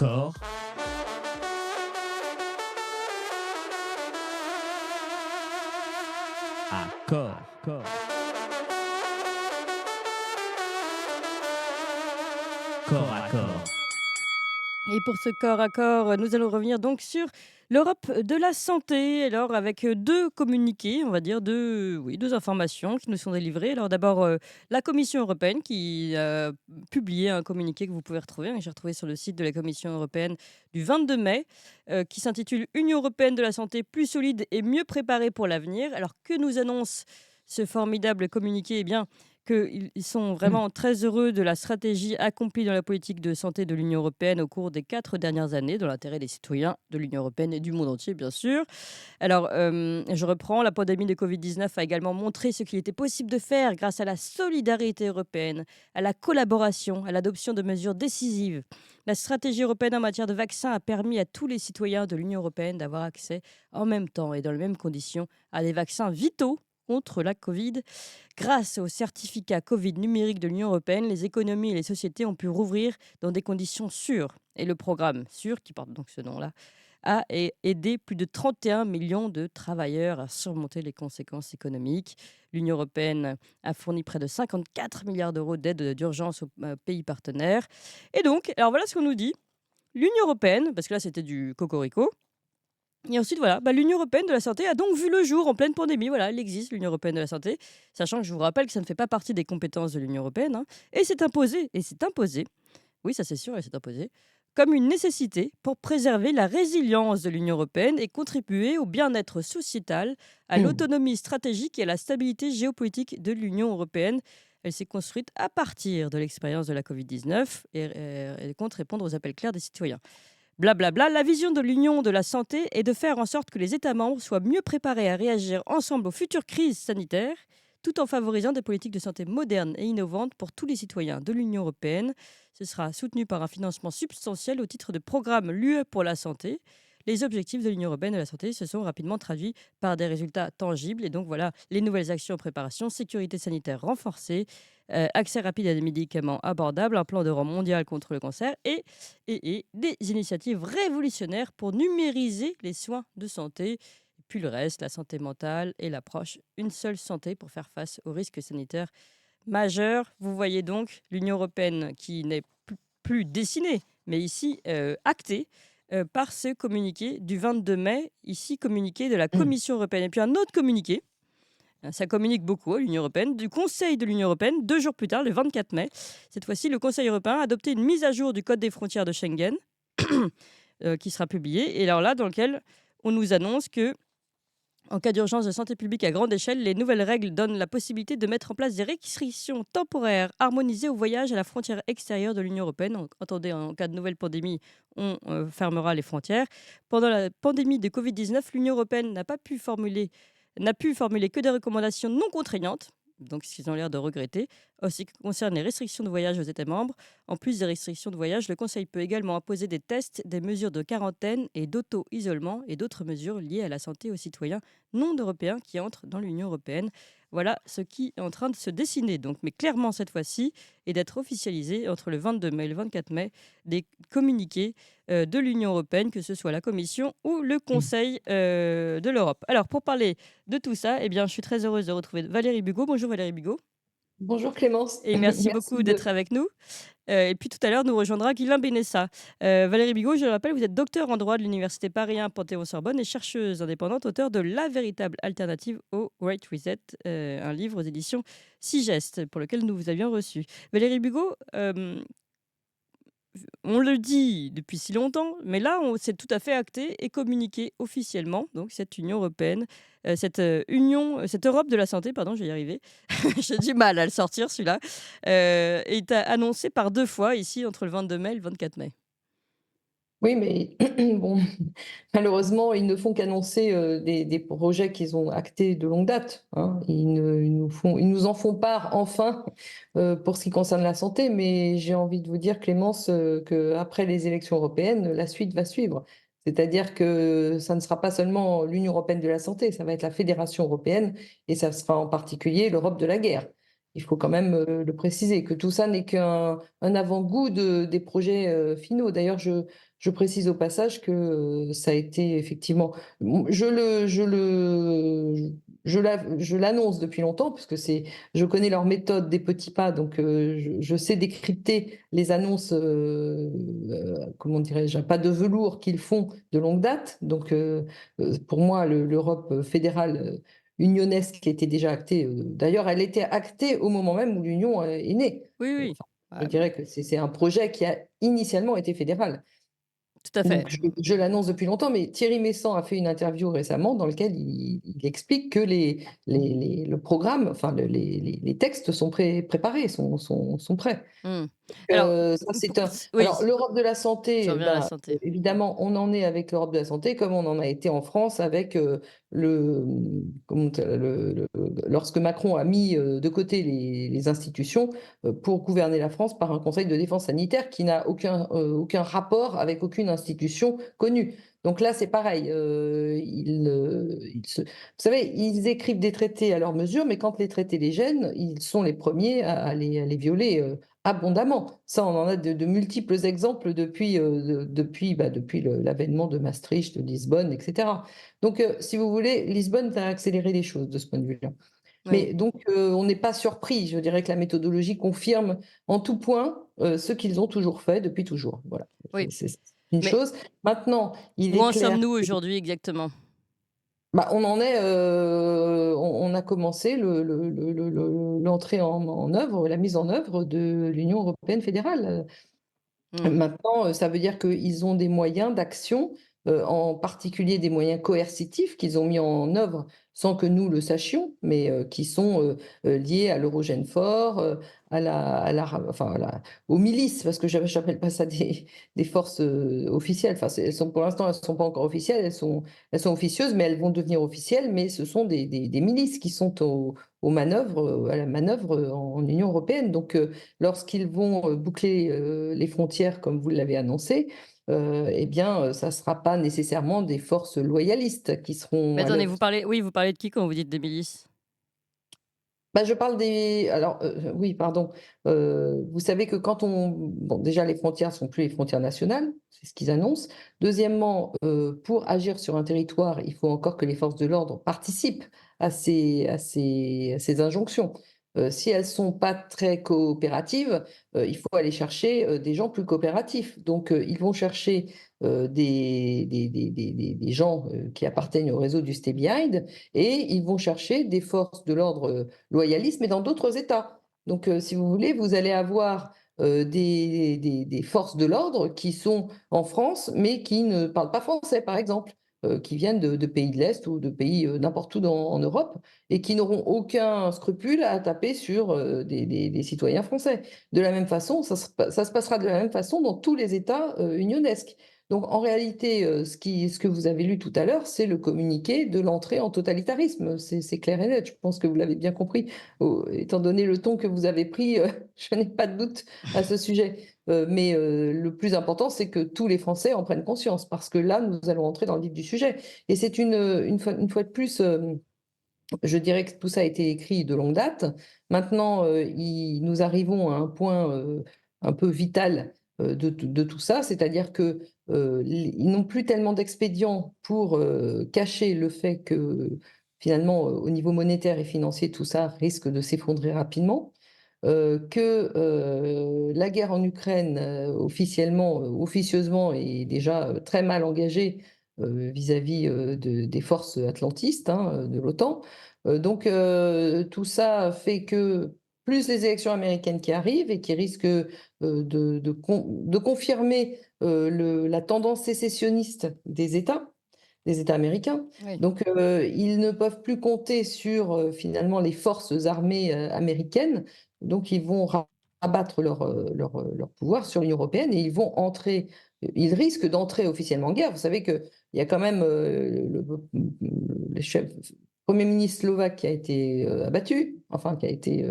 Accord, accord, corps à corps. Et pour ce corps à corps, nous allons revenir donc sur l'Europe de la santé. Alors avec, 2 communiqués, on va dire 2, oui, 2 informations qui nous sont délivrées. Alors d'abord, la Commission européenne qui a publié un communiqué que vous pouvez retrouver, hein, j'ai retrouvé sur le site de la Commission européenne du 22 mai, qui s'intitule «Union européenne de la santé plus solide et mieux préparée pour l'avenir». Alors que nous annonce ce formidable communiqué? Eh bien, qu'ils sont Mmh. vraiment très heureux de la stratégie accomplie dans la politique de santé de l'Union européenne au cours des 4 dernières années, dans l'intérêt des citoyens de l'Union européenne et du monde entier, bien sûr. Alors, je reprends, la pandémie de Covid-19 a également montré ce qu'il était possible de faire grâce à la solidarité européenne, à la collaboration, à l'adoption de mesures décisives. La stratégie européenne en matière de vaccins a permis à tous les citoyens de l'Union européenne d'avoir accès en même temps et dans les mêmes conditions à des vaccins vitaux contre la Covid. Grâce au certificat Covid numérique de l'Union européenne, les économies et les sociétés ont pu rouvrir dans des conditions sûres. Et le programme sûr, qui porte donc ce nom-là, a aidé plus de 31 millions de travailleurs à surmonter les conséquences économiques. L'Union européenne a fourni près de 54 milliards d'euros d'aide d'urgence aux pays partenaires. Et donc, alors voilà ce qu'on nous dit. L'Union européenne, parce que là c'était du cocorico, et ensuite, voilà, l'Union européenne de la santé a donc vu le jour en pleine pandémie. Voilà, elle existe, l'Union européenne de la santé, sachant que je vous rappelle que ça ne fait pas partie des compétences de l'Union européenne, hein, et c'est imposé, oui, ça c'est sûr, et c'est imposé, comme une nécessité pour préserver la résilience de l'Union européenne et contribuer au bien-être sociétal, à Mmh. l'autonomie stratégique et à la stabilité géopolitique de l'Union européenne. Elle s'est construite à partir de l'expérience de la Covid-19 et elle compte répondre aux appels clairs des citoyens. Blablabla. La vision de l'Union de la santé est de faire en sorte que les États membres soient mieux préparés à réagir ensemble aux futures crises sanitaires, tout en favorisant des politiques de santé modernes et innovantes pour tous les citoyens de l'Union européenne. Ce sera soutenu par un financement substantiel au titre de programme l'UE pour la santé. Les objectifs de l'Union européenne de la santé se sont rapidement traduits par des résultats tangibles. Et donc voilà, les nouvelles actions en préparation, sécurité sanitaire renforcée, accès rapide à des médicaments abordables, un plan de rang mondial contre le cancer et des initiatives révolutionnaires pour numériser les soins de santé. Et puis le reste, la santé mentale et l'approche une seule santé pour faire face aux risques sanitaires majeurs. Vous voyez donc l'Union européenne qui n'est plus dessinée, mais ici actée par ce communiqué du 22 mai, ici communiqué de la Mmh. Commission européenne. Et puis un autre communiqué, ça communique beaucoup à l'Union européenne, du Conseil de l'Union européenne, 2 jours plus tard, le 24 mai. Cette fois-ci, le Conseil européen a adopté une mise à jour du Code des frontières de Schengen, qui sera publiée. Et alors là, dans lequel on nous annonce que, en cas d'urgence de santé publique à grande échelle, les nouvelles règles donnent la possibilité de mettre en place des restrictions temporaires harmonisées au voyage à la frontière extérieure de l'Union européenne. Entendez, en cas de nouvelle pandémie, on fermera les frontières. Pendant la pandémie de Covid-19, l'Union européenne n'a pu formuler que des recommandations non contraignantes, donc ce qu'ils ont l'air de regretter, en ce qui concerne les restrictions de voyage aux États membres. En plus des restrictions de voyage, le Conseil peut également imposer des tests, des mesures de quarantaine et d'auto-isolement et d'autres mesures liées à la santé aux citoyens non européens qui entrent dans l'Union européenne. Voilà ce qui est en train de se dessiner, donc, mais clairement cette fois-ci, et d'être officialisé entre le 22 mai et le 24 mai, des communiqués de l'Union européenne, que ce soit la Commission ou le Mmh. Conseil de l'Europe. Alors, pour parler de tout ça, eh bien, je suis très heureuse de retrouver Valérie Bugot. Bonjour Valérie Bugot, Bonjour Clémence, et merci merci beaucoup d'être de avec nous. Et puis tout à l'heure, nous rejoindra Guilain Benessa. Valérie Bigot, je le rappelle, vous êtes docteur en droit de l'Université Paris 1 Panthéon-Sorbonne et chercheuse indépendante, auteure de La véritable alternative au Great Reset, un livre aux éditions Sigest, pour lequel nous vous avions reçu. Valérie Bigot, on le dit depuis si longtemps, mais là, c'est tout à fait acté et communiqué officiellement. Donc, cette Union européenne, cette Europe de la santé, pardon, je vais y arriver. J'ai du mal à le sortir, celui-là, est annoncé par 2 fois ici entre le 22 mai et le 24 mai. oui, mais bon, malheureusement, ils ne font qu'annoncer, des projets qu'ils ont actés de longue date, hein. Ils nous en font part enfin, pour ce qui concerne la santé, mais j'ai envie de vous dire Clémence, qu'après les élections européennes, la suite va suivre. C'est-à-dire que ça ne sera pas seulement l'Union européenne de la santé, ça va être la Fédération européenne et ça sera en particulier l'Europe de la guerre. Il faut quand même le préciser, que tout ça n'est qu'un avant-goût des projets finaux. D'ailleurs, je précise au passage que ça a été effectivement, je l'annonce depuis longtemps, puisque je connais leur méthode des petits pas, donc je sais décrypter les annonces, comment dirais-je, pas de velours qu'ils font de longue date. Donc pour moi, l'Europe fédérale unionesque qui était déjà actée. D'ailleurs, elle était actée au moment même où l'Union est née. Oui, oui. Enfin, je Ah, dirais que c'est un projet qui a initialement été fédéral. tout à fait. Donc, je l'annonce depuis longtemps, mais Thierry Messant a fait une interview récemment dans laquelle il explique que le programme, enfin les textes sont préparés, sont prêts. Mmh. Alors, Ça, c'est oui, Alors, l'Europe de la je santé, reviens à la santé. évidemment, on en est avec l'Europe de la santé comme on en a été en France avec lorsque Macron a mis de côté les institutions pour gouverner la France par un conseil de défense sanitaire qui n'a aucun rapport avec aucune institution connue. Donc là, c'est pareil. Vous savez, ils écrivent des traités à leur mesure, mais quand les traités les gênent, ils sont les premiers à les violer abondamment. Ça, on en a de multiples exemples depuis l'avènement de Maastricht, de Lisbonne, etc. Donc, si vous voulez, Lisbonne a accéléré les choses de ce point de vue-là. Oui, Mais donc, on n'est pas surpris. Je dirais que la méthodologie confirme en tout point ce qu'ils ont toujours fait depuis toujours. Voilà, oui. c'est une Mais chose. Maintenant, il où est en clair. sommes-nous aujourd'hui exactement? On en est, on a commencé l'entrée en œuvre, la mise en œuvre de l'Union européenne fédérale. Mmh. Maintenant, ça veut dire qu'ils ont des moyens d'action, en particulier des moyens coercitifs qu'ils ont mis en œuvre sans que nous le sachions, mais qui sont liés à l'Eurogène-Fort, aux milices, parce que je n'appelle pas ça des forces officielles. Enfin, pour l'instant, elles ne sont pas encore officielles, elles sont officieuses, mais elles vont devenir officielles, mais ce sont des milices qui sont à la manœuvre en Union européenne. Donc, lorsqu'ils vont boucler les frontières, comme vous l'avez annoncé, eh bien, ça ne sera pas nécessairement des forces loyalistes qui seront Mais à attendez, l'œuvre. vous parlez de qui quand vous dites des milices? Je parle des... Alors, oui, pardon. Vous savez que quand on... Bon, déjà, les frontières ne sont plus les frontières nationales, c'est ce qu'ils annoncent. Deuxièmement, pour agir sur un territoire, il faut encore que les forces de l'ordre participent à ces injonctions. Si elles ne sont pas très coopératives, il faut aller chercher des gens plus coopératifs. Donc, ils vont chercher des gens qui appartiennent au réseau du Stay Behind et ils vont chercher des forces de l'ordre loyalistes, mais dans d'autres États. Donc, si vous voulez, vous allez avoir des forces de l'ordre qui sont en France, mais qui ne parlent pas français, par exemple, qui viennent de pays de l'Est ou de pays n'importe où en Europe, et qui n'auront aucun scrupule à taper sur des citoyens français. De la même façon, ça se passera de la même façon dans tous les États unionesques. Donc, en réalité, ce que vous avez lu tout à l'heure, c'est le communiqué de l'entrée en totalitarisme. C'est clair et net. Je pense que vous l'avez bien compris. Étant donné le ton que vous avez pris, je n'ai pas de doute à ce sujet. Mais le plus important, c'est que tous les Français en prennent conscience, parce que là, nous allons entrer dans le vif du sujet. Et c'est une fois de plus, je dirais que tout ça a été écrit de longue date. Maintenant, nous arrivons à un point un peu vital de tout ça, c'est-à-dire que ils n'ont plus tellement d'expédients pour cacher le fait que finalement, au niveau monétaire et financier, tout ça risque de s'effondrer rapidement. Que la guerre en Ukraine, officieusement, est déjà très mal engagée vis-à-vis des forces atlantistes, hein, de l'OTAN. Donc, tout ça fait que plus les élections américaines qui arrivent et qui risquent de confirmer la tendance sécessionniste des États américains. Oui. Donc, ils ne peuvent plus compter sur finalement les forces armées américaines. Donc, ils vont rabattre leur pouvoir sur l'Union européenne et ils risquent d'entrer officiellement en guerre. Vous savez qu'il y a quand même le Premier ministre slovaque qui a été abattu, enfin qui a été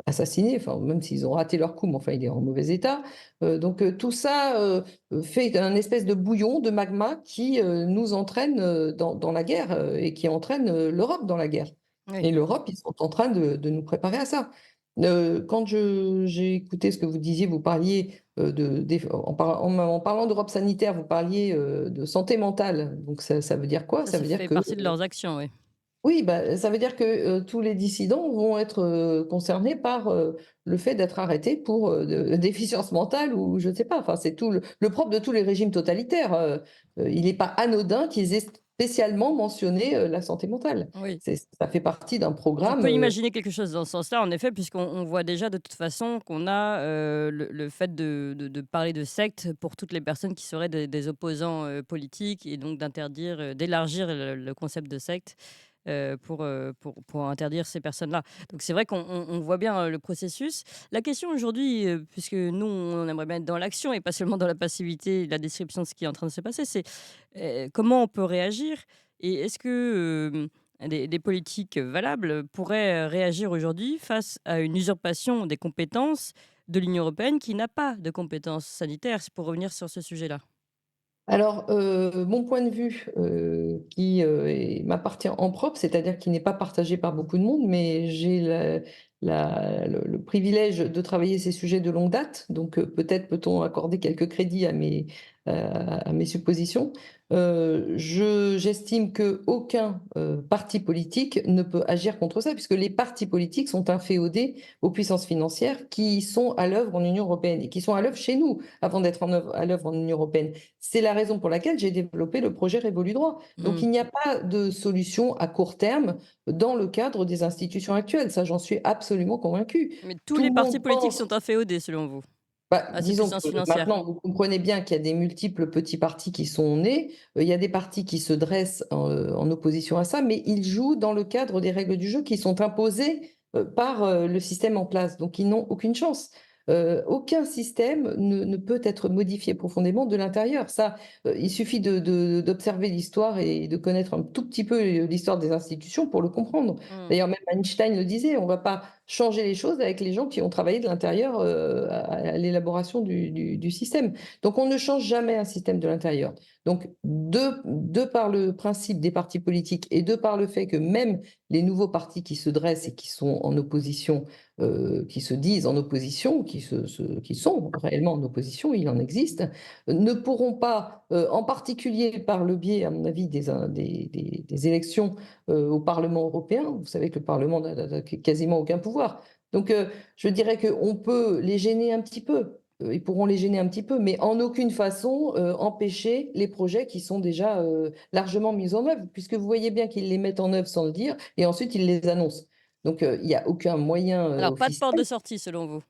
assassiné, enfin, même s'ils ont raté leur coup, mais enfin, il est en mauvais état. Donc, tout ça fait un espèce de bouillon, de magma qui nous entraîne dans la guerre et qui entraîne l'Europe dans la guerre. Oui, Et l'Europe, ils sont en train de nous préparer à ça. Quand j'ai écouté ce que vous disiez, vous parliez en parlant d'Europe sanitaire, vous parliez de santé mentale. Donc ça veut dire quoi? ça, Ça ça veut dire fait que partie de leurs actions, oui. oui, bah, ça veut dire que tous les dissidents vont être concernés par le fait d'être arrêtés pour déficience mentale ou je ne sais pas. Enfin, c'est tout le propre de tous les régimes totalitaires. Il n'est pas anodin qu'ils aient spécialement mentionné la santé mentale. Oui. Ça fait partie d'un On programme. peut imaginer quelque chose dans ce sens-là, en effet, puisqu'on voit déjà de toute façon qu'on a le fait de parler de secte pour toutes les personnes qui seraient des opposants politiques et donc d'interdire, d'élargir le concept de secte pour interdire ces personnes-là. Donc c'est vrai qu'on voit bien le processus. La question aujourd'hui, puisque nous, on aimerait bien être dans l'action et pas seulement dans la passivité, la description de ce qui est en train de se passer, c'est comment on peut réagir et est-ce que des politiques valables pourraient réagir aujourd'hui face à une usurpation des compétences de l'Union européenne qui n'a pas de compétences sanitaires. C'est pour revenir sur ce sujet-là. Alors, mon point de vue, qui m'appartient en propre, c'est-à-dire qui n'est pas partagé par beaucoup de monde, mais j'ai le privilège de travailler ces sujets de longue date, donc peut-être peut-on accorder quelques crédits à mes suppositions. J'estime qu'aucun parti politique ne peut agir contre ça, puisque les partis politiques sont inféodés aux puissances financières qui sont à l'œuvre en Union européenne et qui sont à l'œuvre chez nous avant d'être à l'œuvre en Union européenne. C'est la raison pour laquelle j'ai développé le projet Révolu droit. Donc Mmh. il n'y a pas de solution à court terme dans le cadre des institutions actuelles. Ça, j'en suis absolument convaincue. Mais tous Tout les le partis monde politiques pense. sont inféodés selon vous, Bah, à ces disons puissances que financières? maintenant, vous comprenez bien qu'il y a des multiples petits partis qui sont nés. Il y a des partis qui se dressent en opposition à ça, mais ils jouent dans le cadre des règles du jeu qui sont imposées par le système en place. Donc, ils n'ont aucune chance. Aucun système ne peut être modifié profondément de l'intérieur. Ça, il suffit d'observer l'histoire et de connaître un tout petit peu l'histoire des institutions pour le comprendre. Mmh. D'ailleurs, même Einstein le disait, on ne va pas changer les choses avec les gens qui ont travaillé de l'intérieur à l'élaboration du système. Donc, on ne change jamais un système de l'intérieur. Donc, de par le principe des partis politiques et de par le fait que même les nouveaux partis qui se dressent et qui sont en opposition, qui se disent en opposition, qui sont réellement en opposition, il en existe, ne pourront pas, en particulier par le biais, à mon avis, des élections au Parlement européen. Vous savez que le Parlement n'a quasiment aucun pouvoir. Donc, je dirais qu'on peut les gêner un petit peu. Ils pourront les gêner un petit peu, mais en aucune façon empêcher les projets qui sont déjà largement mis en œuvre, puisque vous voyez bien qu'ils les mettent en œuvre sans le dire, et ensuite ils les annoncent. Donc, il n'y a aucun moyen Alors pas de porte de officiel. sortie selon vous?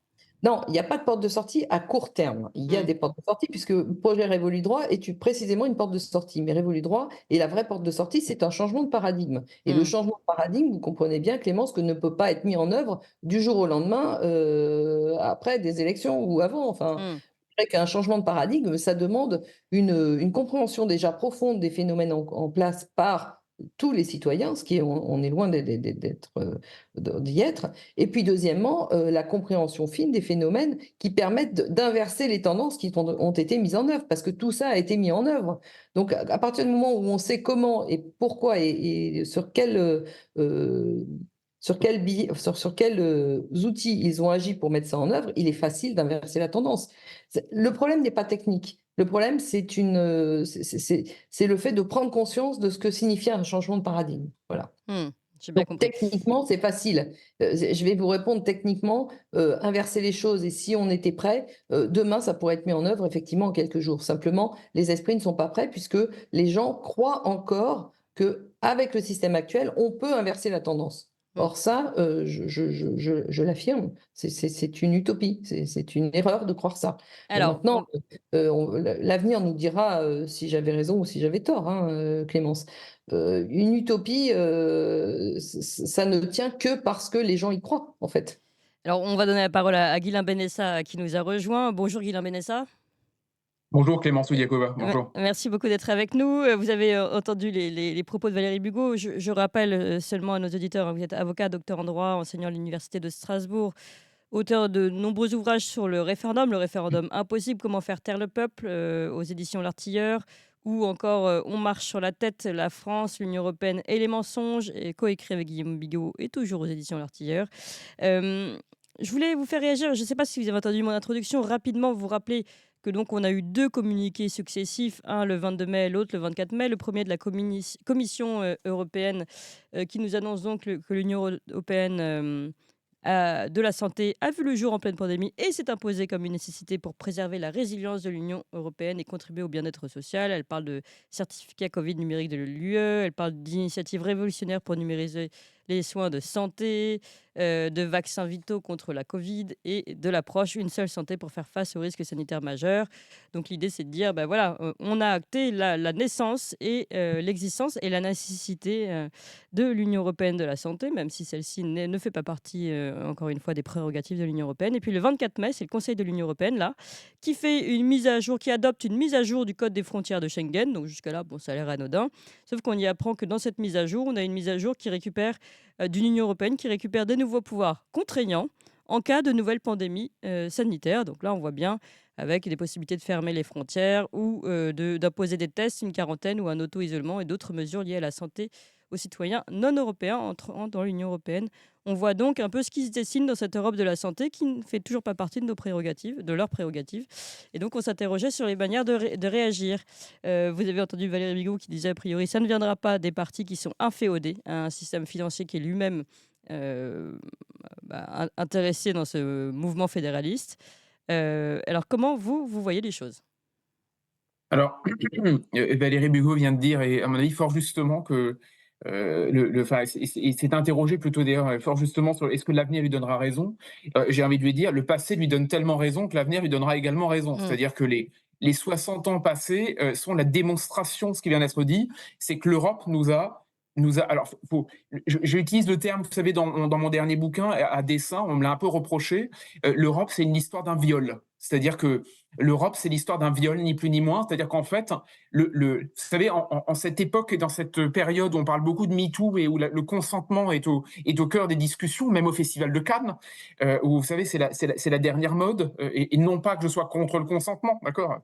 Non, il n'y a pas de porte de sortie à court terme. Il y a Mmh. des portes de sortie puisque le projet Révolu droit est précisément une porte de sortie. Mais Révolu droit et la vraie porte de sortie, c'est un changement de paradigme. Et le Mmh. changement de paradigme, vous comprenez bien, Clémence, que ne peut pas être mis en œuvre du jour au lendemain après des élections ou avant. Enfin, Mmh. c'est vrai qu'un changement de paradigme, ça demande une compréhension déjà profonde des phénomènes en place par tous les citoyens, ce qui est, on est loin d'y être. Et puis deuxièmement, la compréhension fine des phénomènes qui permettent d'inverser les tendances qui ont été mises en œuvre, parce que tout ça a été mis en œuvre. Donc à partir du moment où on sait comment et pourquoi et euh, sur quels outils ils ont agi pour mettre ça en œuvre, il est facile d'inverser la tendance. Le problème n'est pas technique. Le problème, c'est le fait de prendre conscience de ce que signifie un changement de paradigme. Voilà. Mmh. J'ai bien Donc compris. techniquement, c'est facile. Je vais vous répondre techniquement, inverser les choses et si on était prêt, demain, ça pourrait être mis en œuvre effectivement en quelques jours. Simplement, les esprits ne sont pas prêts puisque les gens croient encore qu'avec le système actuel, on peut inverser la tendance. Mmh. Or ça, je l'affirme, c'est une utopie, c'est une erreur de croire ça. Alors, Maintenant, l'avenir nous dira si j'avais raison ou si j'avais tort, hein, Clémence. Une utopie, ça ne tient que parce que les gens y croient, en fait. on va donner la parole à Guilain Benessa qui nous a rejoint. Bonjour Guilain Benessa. Bonjour Clémence Oudiakova, bonjour. Merci beaucoup d'être avec nous. Vous avez entendu les propos de Valérie Bugeaud. Je rappelle seulement à nos auditeurs, hein, vous êtes avocat, docteur en droit, enseignant à l'Université de Strasbourg, auteur de nombreux ouvrages sur le référendum impossible, comment faire taire le peuple, aux éditions L'Artilleur, ou encore On marche sur la tête, la France, l'Union européenne et les mensonges, et coécrit avec Guillaume Bigot et toujours aux éditions L'Artilleur. Euh, je voulais vous faire réagir, je ne sais pas si vous avez entendu mon introduction, rapidement vous rappeler que donc on a eu deux communiqués successifs, un le 22 mai, l'autre le 24 mai, le premier de la Commission européenne qui nous annonce donc que l'Union européenne de la santé a vu le jour en pleine pandémie et s'est imposée comme une nécessité pour préserver la résilience de l'Union européenne et contribuer au bien-être social. Elle parle de certificat Covid numérique de l'UE, elle parle d'initiatives révolutionnaires pour numériser les soins de santé, de vaccins vitaux contre la Covid et de l'approche une seule santé pour faire face aux risques sanitaires majeurs. Donc l'idée, c'est de dire, ben voilà, on a acté la naissance et l'existence et la nécessité de l'Union européenne de la santé, même si celle-ci ne fait pas partie, encore une fois, des prérogatives de l'Union européenne. Et puis le 24 mai, c'est le Conseil de l'Union européenne, là, qui fait une mise à jour, qui adopte une mise à jour du code des frontières de Schengen. Donc jusqu'à-là, bon, ça a l'air anodin. Sauf qu'on y apprend que dans cette mise à jour, on a une mise à jour qui récupère d'une Union européenne qui récupère des nouveaux pouvoirs contraignants en cas de nouvelle pandémie sanitaire. Donc là, on voit bien avec des possibilités de fermer les frontières ou d'imposer des tests, une quarantaine ou un auto-isolement et d'autres mesures liées à la santé aux citoyens non européens entrant dans l'Union européenne. On voit donc un peu ce qui se dessine dans cette Europe de la santé qui ne fait toujours pas partie de nos prérogatives, de leurs prérogatives. Et donc on s'interrogeait sur les manières de réagir. Vous avez entendu Valérie Bigot qui disait a priori ça ne viendra pas des partis qui sont inféodés à un système financier qui est lui-même intéressé dans ce mouvement fédéraliste. Alors comment vous voyez les choses? Alors, Valérie Bugeaud vient de dire, et à mon avis, fort justement, que il s'est interrogé plutôt d'ailleurs fort justement sur est-ce que l'avenir lui donnera raison. J'ai envie de lui dire, le passé lui donne tellement raison que l'avenir lui donnera également raison. C'est-à-dire que les 60 ans passés sont la démonstration, ce qui vient d'être dit, c'est que l'Europe nous a alors, j'utilise le terme, vous savez, dans mon dernier bouquin, à dessein, on me l'a un peu reproché. L'Europe, c'est une histoire d'un viol. C'est-à-dire que l'Europe, c'est l'histoire d'un viol, ni plus ni moins. C'est-à-dire qu'en fait, vous savez, en cette époque et dans cette période où on parle beaucoup de MeToo et où le consentement est au cœur des discussions, même au Festival de Cannes, où vous savez, c'est la dernière mode, et non pas que je sois contre le consentement, d'accord?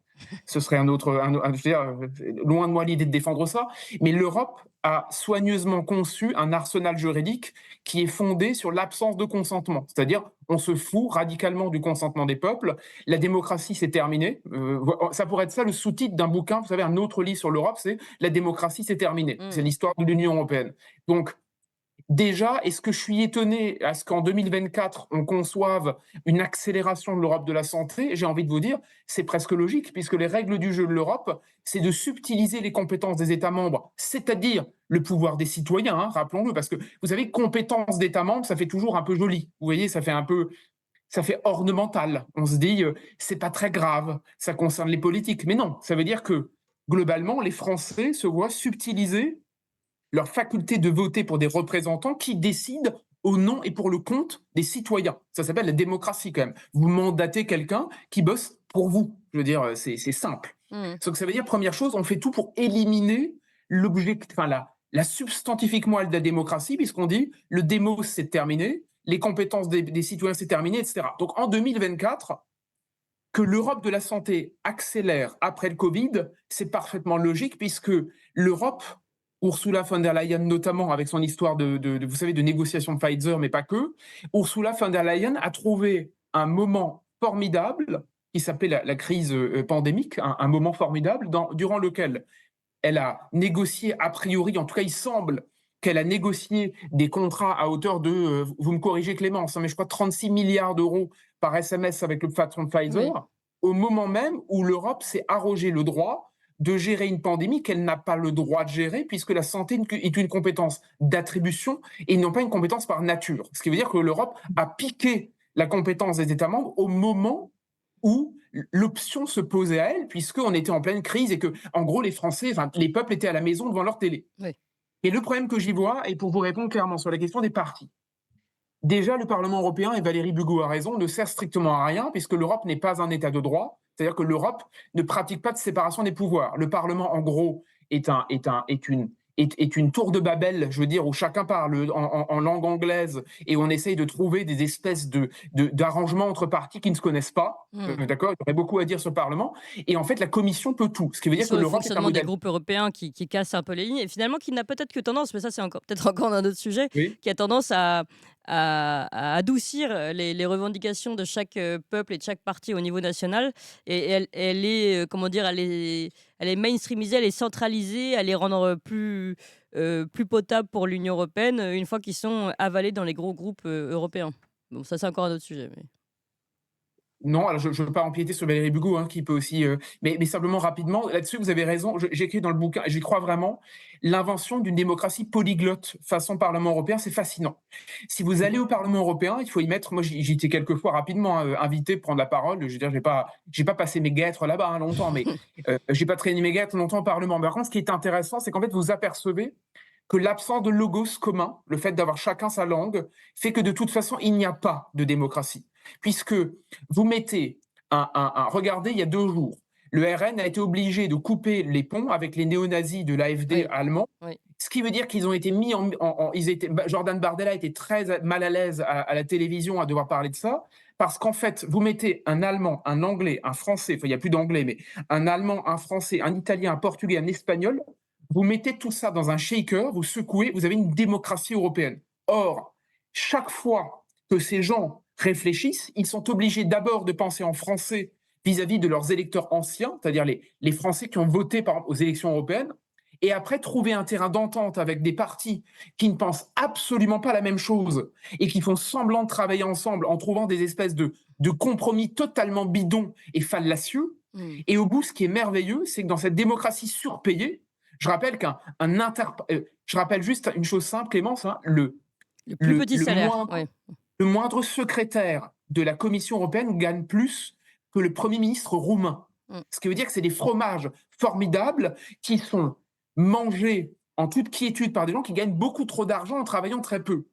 Ce serait je veux dire, loin de moi l'idée de défendre ça, mais l'Europe a soigneusement conçu un arsenal juridique qui est fondé sur l'absence de consentement. C'est-à-dire, on se fout radicalement du consentement des peuples. La démocratie, c'est terminé. Ça pourrait être ça le sous-titre d'un bouquin. Vous savez, un autre livre sur l'Europe, c'est La démocratie, c'est terminé. C'est l'histoire de l'Union européenne. Donc, déjà, est-ce que je suis étonné à ce qu'en 2024, on conçoive une accélération de l'Europe de la santé? J'ai envie de vous dire, c'est presque logique, puisque les règles du jeu de l'Europe, c'est de subtiliser les compétences des États membres, c'est-à-dire le pouvoir des citoyens, hein, rappelons-le, parce que vous savez, compétences d'États membres, ça fait toujours un peu joli. Vous voyez, ça fait ornemental. On se dit, c'est pas très grave, ça concerne les politiques. Mais non, ça veut dire que, globalement, les Français se voient subtiliser leur faculté de voter pour des représentants qui décident au nom et pour le compte des citoyens. Ça s'appelle la démocratie quand même. Vous mandatez quelqu'un qui bosse pour vous. Je veux dire, c'est simple. Donc ça veut dire, première chose, on fait tout pour éliminer la substantifique moelle de la démocratie, puisqu'on dit le démos c'est terminé, les compétences des citoyens c'est terminé, etc. Donc en 2024, que l'Europe de la santé accélère après le Covid, c'est parfaitement logique, puisque l'Europe, Ursula von der Leyen notamment, avec son histoire vous savez, de négociation de Pfizer, mais pas que, Ursula von der Leyen a trouvé un moment formidable qui s'appelait la crise pandémique, un moment formidable durant lequel elle a négocié, a priori, en tout cas il semble qu'elle a négocié des contrats à hauteur de, vous me corrigez Clémence, mais je crois 36 milliards d'euros par SMS avec le patron de Pfizer, oui, au moment même où l'Europe s'est arrogé le droit de gérer une pandémie qu'elle n'a pas le droit de gérer, puisque la santé est une compétence d'attribution et non pas une compétence par nature. Ce qui veut dire que l'Europe a piqué la compétence des États membres au moment où l'option se posait à elle, puisqu'on était en pleine crise et que, en gros, les Français, les peuples étaient à la maison devant leur télé. Oui. Et le problème que j'y vois, et pour vous répondre clairement sur la question des partis, déjà, le Parlement européen, et Valérie Bugeaud a raison, ne sert strictement à rien, puisque l'Europe n'est pas un État de droit. C'est-à-dire que l'Europe ne pratique pas de séparation des pouvoirs. Le Parlement, en gros, est est une tour de Babel, je veux dire, où chacun parle en langue anglaise et on essaye de trouver des espèces d'arrangements entre partis qui ne se connaissent pas. D'accord, il y aurait beaucoup à dire sur le Parlement. Et en fait, la Commission peut tout. Ce qui veut dire que Sur le l'Europe est un fonctionnement des modèle. groupes européens qui cassent un peu les lignes et finalement qui n'a peut-être que tendance, mais ça c'est peut-être encore un autre sujet, Oui. qui a tendance à adoucir les revendications de chaque peuple et de chaque parti au niveau national. Et elle est, comment dire, elle est mainstreamisée, elle est centralisée, elle les rendre plus potables pour l'Union européenne une fois qu'ils sont avalés dans les gros groupes europééens. Bon, ça c'est encore un autre sujet. Mais... Non, alors je ne veux pas empiéter sur Valérie Bugeaud, qui peut aussi. Mais simplement rapidement, là-dessus, vous avez raison. J'écris dans le bouquin, et j'y crois vraiment, l'invention d'une démocratie polyglotte façon Parlement européen, c'est fascinant. Si vous allez au Parlement européen, il faut y mettre. Moi, j'y étais quelques fois rapidement invité pour prendre la parole. Je veux dire, j'ai pas passé mes guêtres là-bas longtemps, mais j'ai pas traîné mes guêtres longtemps au Parlement. Mais par contre, ce qui est intéressant, c'est qu'en fait, vous apercevez que l'absence de logos commun, le fait d'avoir chacun sa langue, fait que de toute façon, il n'y a pas de démocratie. Puisque vous mettez regardez, il y a 2 jours, le RN a été obligé de couper les ponts avec les néo-nazis de l'AfD Oui. allemand, Oui. ce qui veut dire qu'ils ont été mis Jordan Bardella était très mal à l'aise à la télévision à devoir parler de ça, parce qu'en fait, vous mettez un Allemand, un Anglais, un Français, enfin il n'y a plus d'Anglais, mais un Allemand, un Français, un Italien, un Portugais, un Espagnol, vous mettez tout ça dans un shaker, vous secouez, vous avez une démocratie européenne. Or, chaque fois que ces gens réfléchissent, ils sont obligés d'abord de penser en français vis-à-vis de leurs électeurs anciens, c'est-à-dire les Français qui ont voté par exemple, aux élections européennes, et après trouver un terrain d'entente avec des partis qui ne pensent absolument pas la même chose et qui font semblant de travailler ensemble en trouvant des espèces de compromis totalement bidons et fallacieux. Et au bout, ce qui est merveilleux, c'est que dans cette démocratie surpayée, je rappelle je rappelle juste une chose simple, Clémence, Le plus petit salaire. le moindre secrétaire de la Commission européenne gagne plus que le Premier ministre roumain. Ce qui veut dire que c'est des fromages formidables qui sont mangés en toute quiétude par des gens qui gagnent beaucoup trop d'argent en travaillant très peu.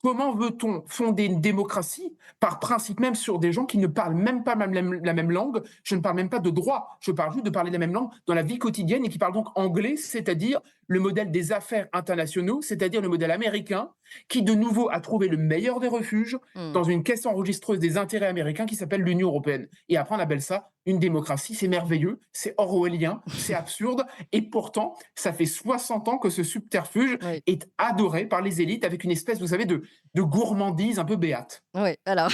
Comment veut-on fonder une démocratie par principe même sur des gens qui ne parlent même pas la même langue? Je ne parle même pas de droit, je parle juste de parler la même langue dans la vie quotidienne et qui parlent donc anglais, c'est-à-dire le modèle des affaires internationaux, c'est-à-dire le modèle américain, qui de nouveau a trouvé le meilleur des refuges dans une caisse enregistreuse des intérêts américains qui s'appelle l'Union européenne. Et après on appelle ça une démocratie, c'est merveilleux, c'est orwellien, c'est absurde, et pourtant ça fait 60 ans que ce subterfuge est adoré par les élites avec une espèce, vous savez, de gourmandise un peu béate. Oui, alors,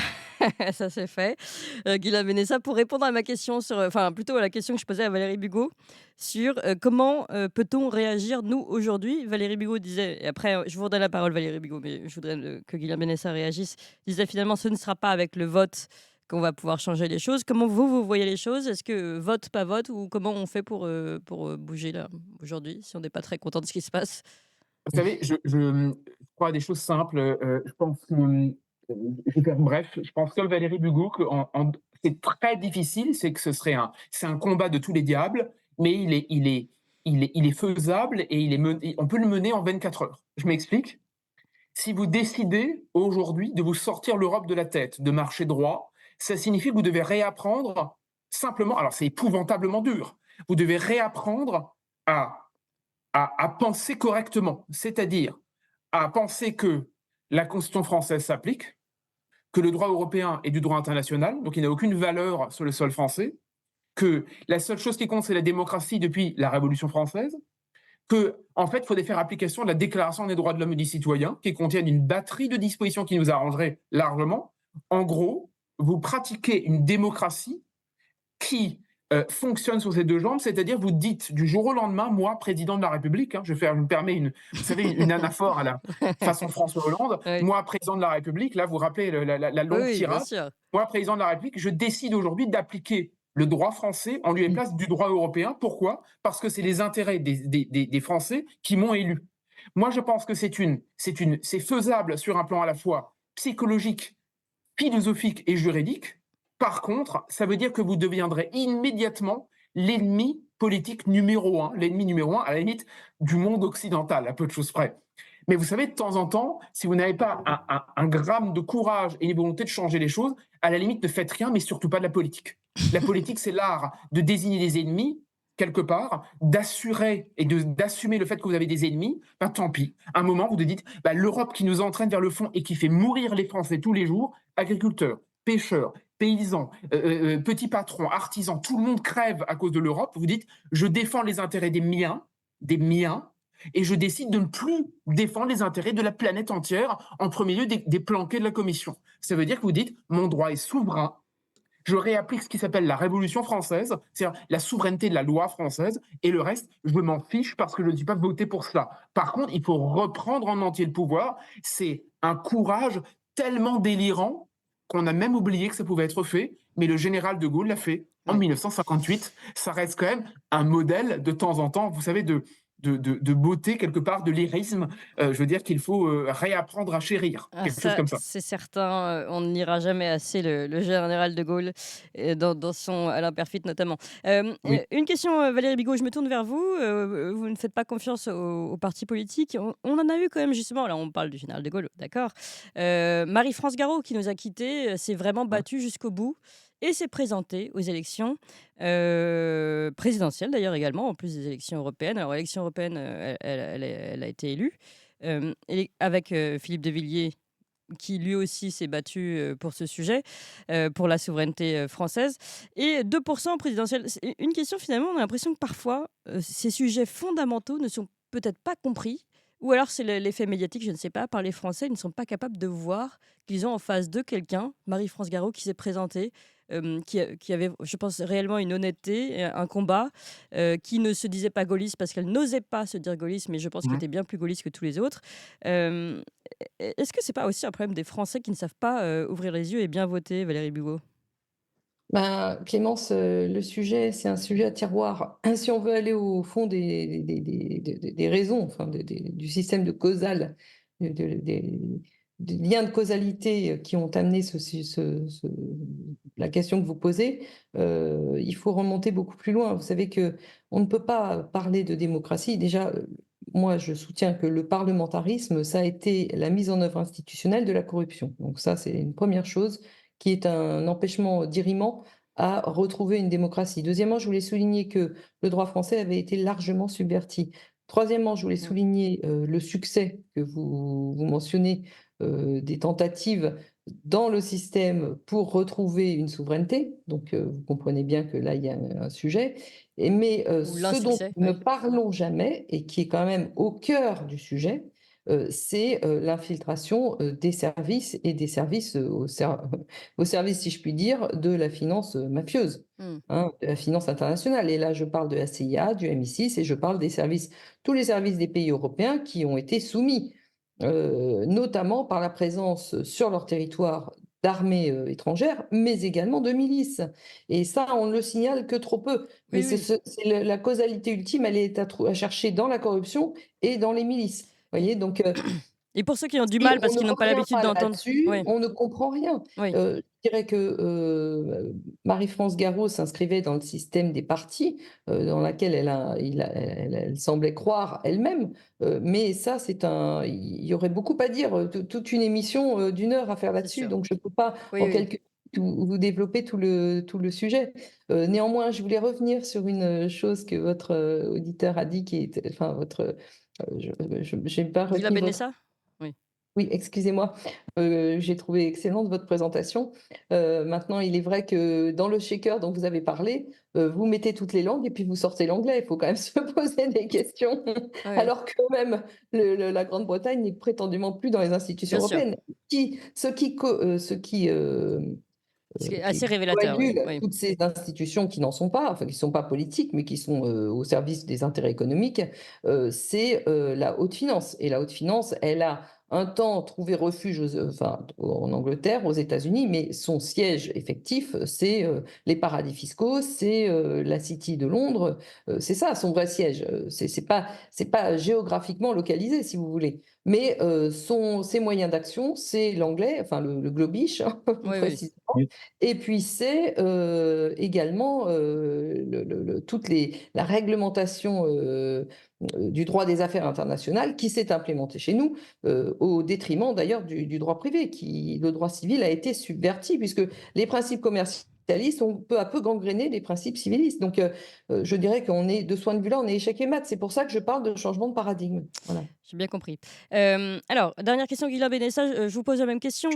ça c'est fait. Guylaine Benessa, pour répondre à ma question enfin plutôt à la question que je posais à Valérie Bugeaud sur comment peut-on réagir nous aujourd'hui. Valérie Bugeaud disait, et après je vous redonne la parole Valérie Bugeaud, mais je voudrais que Guylaine Benessa réagisse, disait finalement ce ne sera pas avec le vote qu'on va pouvoir changer les choses. Comment vous voyez les choses? Est-ce que vote, pas vote, ou comment on fait pour bouger là aujourd'hui si on n'est pas très content de ce qui se passe? Vous savez, je crois à des choses simples. Je pense que, je vais faire bref, je pense comme Valérie Bugeaud que c'est très difficile, c'est que c'est un combat de tous les diables, mais il est faisable et on peut le mener en 24 heures. Je m'explique. Si vous décidez aujourd'hui de vous sortir l'Europe de la tête, de marcher droit, ça signifie que vous devez réapprendre simplement, alors c'est épouvantablement dur, vous devez réapprendre à penser correctement, c'est-à-dire à penser que la Constitution française s'applique, que le droit européen est du droit international, donc il n'a aucune valeur sur le sol français, que la seule chose qui compte, c'est la démocratie depuis la Révolution française, en fait, il faudrait faire application de la Déclaration des droits de l'homme et du citoyen, qui contiennent une batterie de dispositions qui nous arrangeraient largement. En gros, vous pratiquez une démocratie qui fonctionne sur ces 2 jambes, c'est-à-dire vous dites du jour au lendemain, moi, président de la République, je me permets vous savez, une anaphore à la façon François Hollande, moi, président de la République, là, vous vous rappelez la longue tirade, moi, président de la République, je décide aujourd'hui d'appliquer le droit français en lieu et place du droit européen. Pourquoi? Parce que c'est les intérêts des Français qui m'ont élu. Moi, je pense que c'est faisable sur un plan à la fois psychologique, philosophique et juridique. Par contre, ça veut dire que vous deviendrez immédiatement l'ennemi politique numéro 1, l'ennemi numéro 1 à la limite du monde occidental, à peu de choses près. Mais vous savez, de temps en temps, si vous n'avez pas un gramme de courage et une volonté de changer les choses, à la limite, ne faites rien, mais surtout pas de la politique. La politique, c'est l'art de désigner des ennemis quelque part, d'assurer et d'assumer le fait que vous avez des ennemis, ben, tant pis. À un moment, vous vous dites, bah, l'Europe qui nous entraîne vers le fond et qui fait mourir les Français tous les jours, agriculteurs, pêcheurs, paysans, petits patrons, artisans, tout le monde crève à cause de l'Europe. Vous dites, je défends les intérêts des miens, et je décide de ne plus défendre les intérêts de la planète entière, en premier lieu des planqués de la Commission. Ça veut dire que vous dites, mon droit est souverain, je réapplique ce qui s'appelle la Révolution française, c'est-à-dire la souveraineté de la loi française, et le reste, je m'en fiche parce que je ne suis pas voté pour cela. Par contre, il faut reprendre en entier le pouvoir. C'est un courage tellement délirant qu'on a même oublié que ça pouvait être fait, mais le général de Gaulle l'a fait en Ouais. 1958. Ça reste quand même un modèle de temps en temps, vous savez, de beauté, quelque part, de lyrisme. Je veux dire qu'il faut réapprendre à chérir, Ah quelque chose ça, comme ça. c'est certain, on ne lira jamais assez le général de Gaulle, dans son Alain Peyrefitte notamment. Oui. Une question, Valérie Bigot, je me tourne vers vous. Vous ne faites pas confiance aux partis politiques. On en a eu quand même justement, là on parle du général de Gaulle, d'accord. Marie-France Garot qui nous a quittés, s'est vraiment battue jusqu'au bout et s'est présentée aux élections, présidentielles d'ailleurs également, en plus des élections européennes. Alors élections européennes, elle a été élue, et avec, Philippe de Villiers qui lui aussi s'est battu pour ce sujet, pour la souveraineté française. Et 2% présidentiel. C'est une question finalement, on a l'impression que parfois, ces sujets fondamentaux ne sont peut-être pas compris, ou alors c'est l'effet médiatique, je ne sais pas, par les Français, ils ne sont pas capables de voir qu'ils ont en face de quelqu'un, Marie-France Garot, qui s'est présentée, qui avait, je pense, réellement une honnêteté, un combat, qui ne se disait pas gaulliste parce qu'elle n'osait pas se dire gaulliste, mais je pense qu'elle était bien plus gaulliste que tous les autres. Euh, Est-ce que c'est pas aussi un problème des Français qui ne savent pas, ouvrir les yeux et bien voter, Valérie Bugot? Ben, Clémence, le sujet, c'est un sujet à tiroir. Si on veut aller au fond des raisons, enfin, du système de causal, des liens de causalité qui ont amené la question que vous posez, il faut remonter beaucoup plus loin. Vous savez que on ne peut pas parler de démocratie. Déjà, moi, je soutiens que le parlementarisme, ça a été la mise en œuvre institutionnelle de la corruption. Donc ça, c'est une première chose qui est un empêchement dirimant à retrouver une démocratie. Deuxièmement, je voulais souligner que le droit français avait été largement subverti. Troisièmement, je voulais souligner le succès que vous mentionnez des tentatives dans le système pour retrouver une souveraineté. Donc, vous comprenez bien que là, il y a un sujet. Mais Ou ce dont l'insuccès, nous ne oui. parlons jamais et qui est quand même au cœur du sujet, c'est l'infiltration des services et des services au service, si je puis dire, de la finance mafieuse, Mmh. de la finance internationale. Et là, je parle de la CIA, du MI6 et je parle des services, tous les services des pays européens qui ont été soumis, notamment par la présence sur leur territoire d'armées étrangères, mais également de milices. Et ça, on ne le signale que trop peu. Mais Oui, oui. la causalité ultime, elle est à chercher dans la corruption et dans les milices. Vous Et voyez, donc et pour ceux qui ont du si mal on parce ne qu'ils n'ont pas revient l'habitude pas d'entendre, là-dessus, oui, on ne comprend rien. oui, Je dirais que Marie-France Garot s'inscrivait dans le système des partis, dans laquelle elle semblait croire elle-même. Mais ça, il y aurait beaucoup à dire, toute une émission d'une heure à faire c'est là-dessus. sûr. Donc, je ne peux pas Oui, en oui. quelques minutes vous développer tout le sujet. Néanmoins, je voulais revenir sur une chose que votre auditeur a dit, qui est, enfin, je n'ai pas Villa retenu votre. Benessa? Oui. Oui, excusez-moi, j'ai trouvé excellente votre présentation. Maintenant, il est vrai que dans le shaker dont vous avez parlé, vous mettez toutes les langues et puis vous sortez l'anglais. Il faut quand même se poser des questions, Oui, alors que même la Grande-Bretagne n'est prétendument plus dans les institutions bien sûr. européennes. Ce qui est Qui assez révélateur, oui, coagulent oui. toutes ces institutions qui n'en sont pas, enfin qui ne sont pas politiques, mais qui sont au service des intérêts économiques, c'est la haute finance. Et la haute finance, elle a un temps trouvé refuge enfin, en Angleterre, aux États-Unis, mais son siège effectif, c'est les paradis fiscaux, c'est la City de Londres, c'est ça son vrai siège. C'est pas géographiquement localisé, si vous voulez. Mais ses moyens d'action, c'est l'anglais, enfin le globish, hein, plus Oui, oui. précisément. Oui. Et puis c'est également la réglementation du droit des affaires internationales qui s'est implémentée chez nous, au détriment d'ailleurs du droit privé, le droit civil a été subverti, puisque les principes commerciaux capitalistes ont peu à peu gangréné les principes civilistes. Donc, je dirais qu'on est, de ce point de vue-là, on est échec et mat. C'est pour ça que je parle de changement de paradigme. Voilà. J'ai bien compris. Alors, dernière question, Guilain Benessa, je vous pose la même question.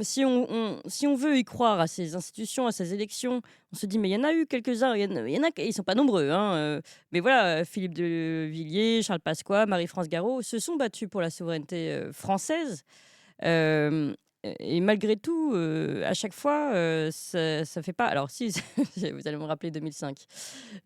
Si on veut y croire à ces institutions, à ces élections, on se dit, mais il y en a eu quelques-uns, il y en a, ils sont pas nombreux, hein, mais voilà, Philippe de Villiers, Charles Pasqua, Marie-France Garot se sont battus pour la souveraineté française. Euh, et malgré tout, à chaque fois, ça fait pas. Alors, si, vous allez me rappeler 2005.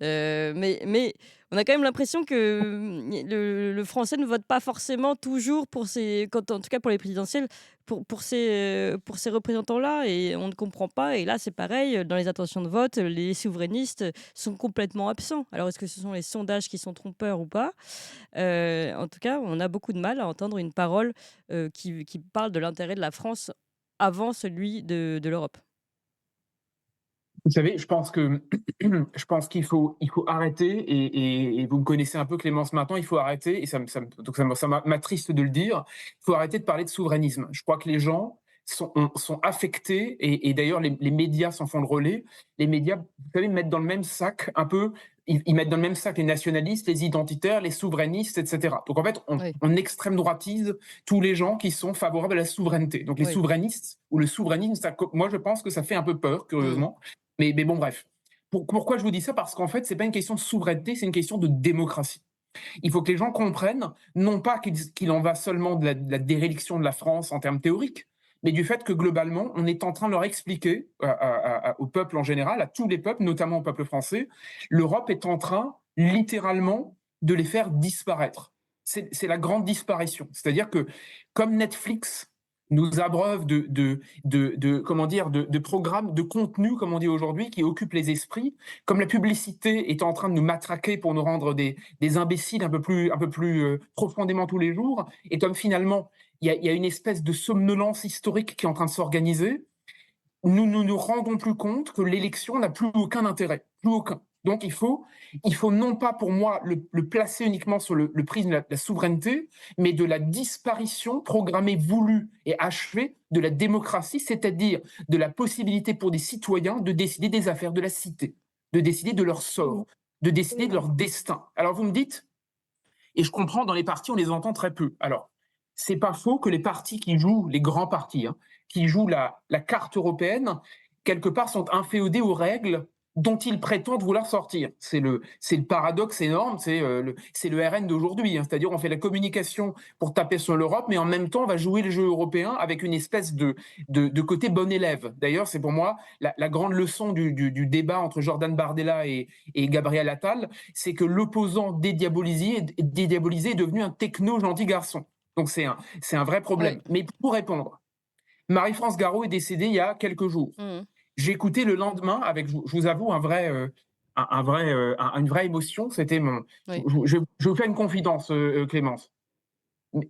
Mais on a quand même l'impression que le français ne vote pas forcément toujours pour ces, en tout cas pour les présidentielles, pour ces représentants-là, et on ne comprend pas. Et là, c'est pareil, dans les intentions de vote, les souverainistes sont complètement absents. Alors, est-ce que ce sont les sondages qui sont trompeurs ou pas? En tout cas, on a beaucoup de mal à entendre une parole qui parle de l'intérêt de la France avant celui de l'Europe. Vous savez, je pense qu'il faut arrêter, et vous me connaissez un peu, Clémence, maintenant, il faut arrêter, et donc ça m'attriste de le dire, il faut arrêter de parler de souverainisme. Je crois que les gens sont affectés, et d'ailleurs les médias s'en font le relais. Les médias, vous savez, mettent dans le même sac un peu, ils mettent dans le même sac les nationalistes, les identitaires, les souverainistes, etc. Donc en fait, Oui. on extrême droitise tous les gens qui sont favorables à la souveraineté. Donc les Oui. souverainistes ou le souverainisme, moi je pense que ça fait un peu peur, curieusement. Mais bon, bref. Pourquoi je vous dis ça? Parce qu'en fait, ce n'est pas une question de souveraineté, c'est une question de démocratie. Il faut que les gens comprennent, non pas qu'il en va seulement de la déréliction de la France en termes théoriques, mais du fait que globalement, on est en train de leur expliquer au peuple en général, à tous les peuples, notamment au peuple français, l'Europe est en train, littéralement, de les faire disparaître. C'est la grande disparition. C'est-à-dire que, comme Netflix nous abreuve comment dire, de programmes, de contenus, comme on dit aujourd'hui, qui occupent les esprits, comme la publicité est en train de nous matraquer pour nous rendre des imbéciles un peu plus profondément tous les jours, et comme finalement, il y a une espèce de somnolence historique qui est en train de s'organiser, nous ne nous rendons plus compte que l'élection n'a plus aucun intérêt, plus aucun. Donc il faut non pas pour moi le placer uniquement sur le prisme de la souveraineté, mais de la disparition programmée, voulue et achevée de la démocratie, c'est-à-dire de la possibilité pour des citoyens de décider des affaires de la cité, de décider de leur sort, de décider de leur destin. Alors vous me dites, et je comprends, dans les partis, on les entend très peu. Alors, c'est pas faux que les partis qui jouent, les grands partis, qui jouent la carte européenne, quelque part sont inféodés aux règles dont ils prétendent vouloir sortir. C'est le paradoxe énorme, c'est le RN d'aujourd'hui. C'est-à-dire, on fait la communication pour taper sur l'Europe, mais en même temps, on va jouer les jeux européens avec une espèce de côté bon élève. D'ailleurs, c'est pour moi la grande leçon du débat entre Jordan Bardella et Gabriel Attal, c'est que l'opposant dédiabolisé est devenu un techno gentil garçon. Donc c'est un vrai problème. Oui. Mais pour répondre, Marie-France Garot est décédée il y a quelques jours. J'ai écouté le lendemain avec, je vous avoue, une vraie émotion. C'était Oui. je vous fais une confidence, Clémence.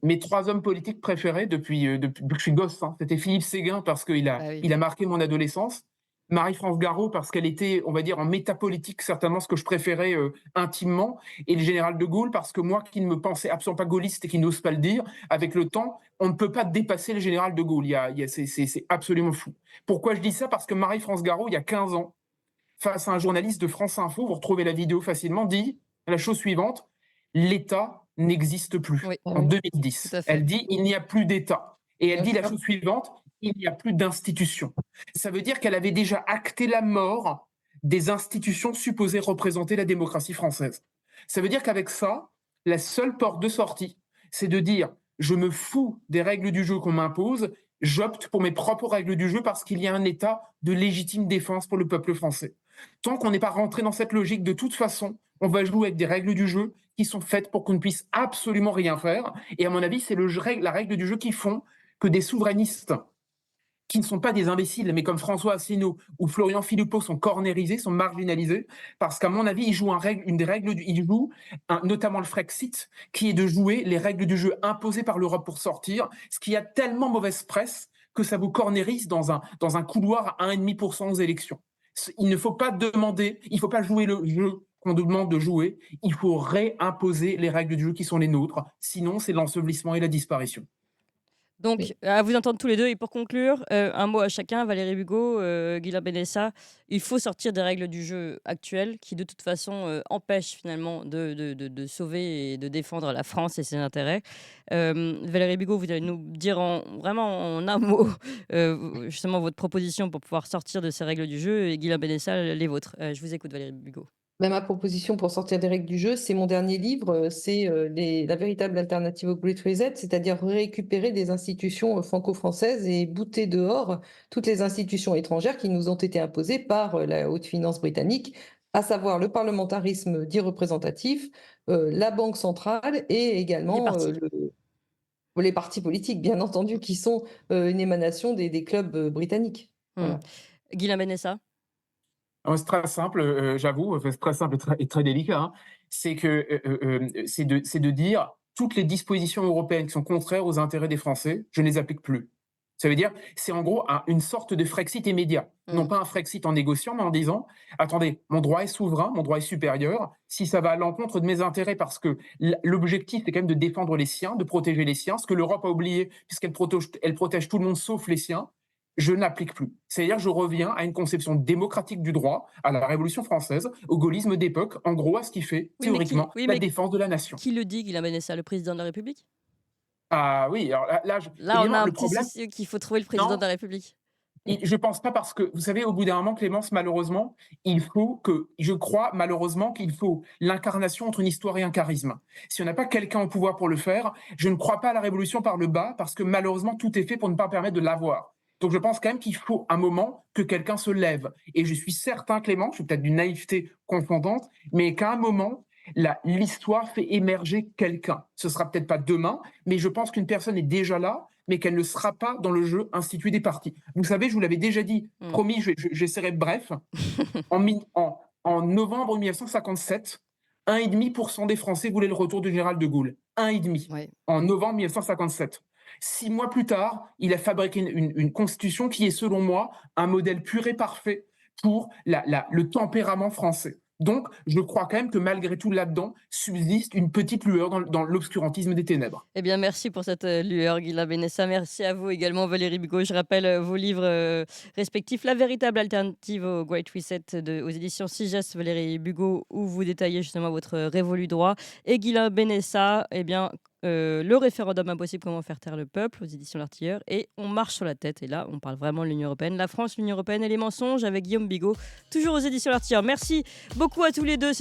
Mes 3 hommes politiques préférés depuis que je suis gosse, c'était Philippe Séguin parce qu'il a, Ah oui. il a marqué mon adolescence, Marie-France Garot parce qu'elle était, on va dire, en métapolitique certainement ce que je préférais intimement, et le général de Gaulle parce que moi qui ne me pensais absolument pas gaulliste et qui n'ose pas le dire, avec le temps, on ne peut pas dépasser le général de Gaulle. C'est absolument fou. Pourquoi je dis ça? Parce que Marie-France Garot, il y a 15 ans, face à un journaliste de France Info, vous retrouvez la vidéo facilement, dit la chose suivante: l'État n'existe plus. Oui. En 2010. Tout à fait. Elle dit il n'y a plus d'État. Et elle Bien dit la sûr. chose suivante: il n'y a plus d'institutions. Ça veut dire qu'elle avait déjà acté la mort des institutions supposées représenter la démocratie française. Ça veut dire qu'avec ça, la seule porte de sortie, c'est de dire je me fous des règles du jeu qu'on m'impose, j'opte pour mes propres règles du jeu parce qu'il y a un État de légitime défense pour le peuple français. Tant qu'on n'est pas rentré dans cette logique, de toute façon, on va jouer avec des règles du jeu qui sont faites pour qu'on ne puisse absolument rien faire. Et à mon avis, c'est la règle du jeu qui font que des souverainistes qui ne sont pas des imbéciles, mais comme François Asselineau ou Florian Philippot sont cornérisés, sont marginalisés, parce qu'à mon avis, ils jouent notamment le Frexit, qui est de jouer les règles du jeu imposées par l'Europe pour sortir, ce qui a tellement mauvaise presse que ça vous cornérise dans un couloir à 1,5% aux élections. Il ne faut pas demander, il ne faut pas jouer le jeu qu'on nous demande de jouer, il faut réimposer les règles du jeu qui sont les nôtres, sinon c'est l'ensevelissement et la disparition. Donc, Oui. à vous entendre tous les deux, et pour conclure, un mot à chacun, Valérie Bugeaud, Guilain Benessa, il faut sortir des règles du jeu actuelles qui, de toute façon, empêchent finalement de sauver et de défendre la France et ses intérêts. Valérie Bugeaud, vous allez nous dire vraiment en un mot, justement votre proposition pour pouvoir sortir de ces règles du jeu, et Guilain Benessa, les vôtres. Je vous écoute, Valérie Bugeaud. Ma proposition pour sortir des règles du jeu, c'est mon dernier livre, c'est la véritable alternative au Great Reset, c'est-à-dire récupérer des institutions franco-françaises et bouter dehors toutes les institutions étrangères qui nous ont été imposées par la haute finance britannique, à savoir le parlementarisme dit représentatif, la Banque centrale et Les également partis. les partis politiques, bien entendu, qui sont une émanation des clubs britanniques. Mmh. Voilà. Guilain Benessa? C'est très simple, j'avoue, enfin, c'est très simple et très délicat, hein. C'est que, c'est de dire: «Toutes les dispositions européennes qui sont contraires aux intérêts des Français, je ne les applique plus». Ça veut dire, c'est en gros une sorte de Frexit immédiat. Non Mmh. pas un Frexit en négociant, mais en disant: «Attendez, mon droit est souverain, mon droit est supérieur. Si ça va à l'encontre de mes intérêts parce que l'objectif, c'est quand même de défendre les siens, de protéger les siens, ce que l'Europe a oublié elle protège tout le monde sauf les siens, je n'applique plus». C'est-à-dire, je reviens à une conception démocratique du droit, à la Révolution française, au gaullisme d'époque, en gros à ce qui fait, Oui, mais théoriquement, la défense de la nation. qui le dit, Guilain Benessa? Le président de la République? Ah oui, alors là, Là, on a évidemment, un le petit problème, souci qu'il faut trouver le président non, de la République. je pense pas parce que, vous savez, au bout d'un moment, Clémence, malheureusement, je crois malheureusement qu'il faut l'incarnation entre une histoire et un charisme. Si on n'a pas quelqu'un au pouvoir pour le faire, je ne crois pas à la révolution par le bas parce que malheureusement, tout est fait pour ne pas permettre de l'avoir. Donc je pense quand même qu'il faut un moment que quelqu'un se lève. Et je suis certain, Clément, je suis peut-être d'une naïveté confondante, mais qu'à un moment, l'histoire fait émerger quelqu'un. Ce sera peut-être pas demain, mais je pense qu'une personne est déjà là, mais qu'elle ne sera pas dans le jeu institué des partis. Vous savez, je vous l'avais déjà dit, Mmh. promis, j'essaierai de bref. En novembre 1957, 1,5% des Français voulaient le retour du général de Gaulle. 1,5%. Ouais. En novembre 1957. 6 mois plus tard, il a fabriqué une constitution qui est, selon moi, un modèle pur et parfait pour le tempérament français. Donc, je crois quand même que malgré tout, là-dedans, subsiste une petite lueur dans l'obscurantisme des ténèbres. Eh bien, merci pour cette lueur, Guilain Benessa. Merci à vous également, Valérie Bugeaud. Je rappelle vos livres respectifs: La véritable alternative au Great Reset aux éditions Sigest, Valérie Bugeaud, où vous détaillez justement votre révolu droit. Et Guilain Benessa, eh bien, le référendum impossible, comment faire taire le peuple, aux éditions L'Artilleur. Et On marche sur la tête. Et là, on parle vraiment de l'Union européenne. La France, l'Union européenne et les mensonges, avec Guillaume Bigot, toujours aux éditions L'Artilleur. Merci beaucoup à tous les deux.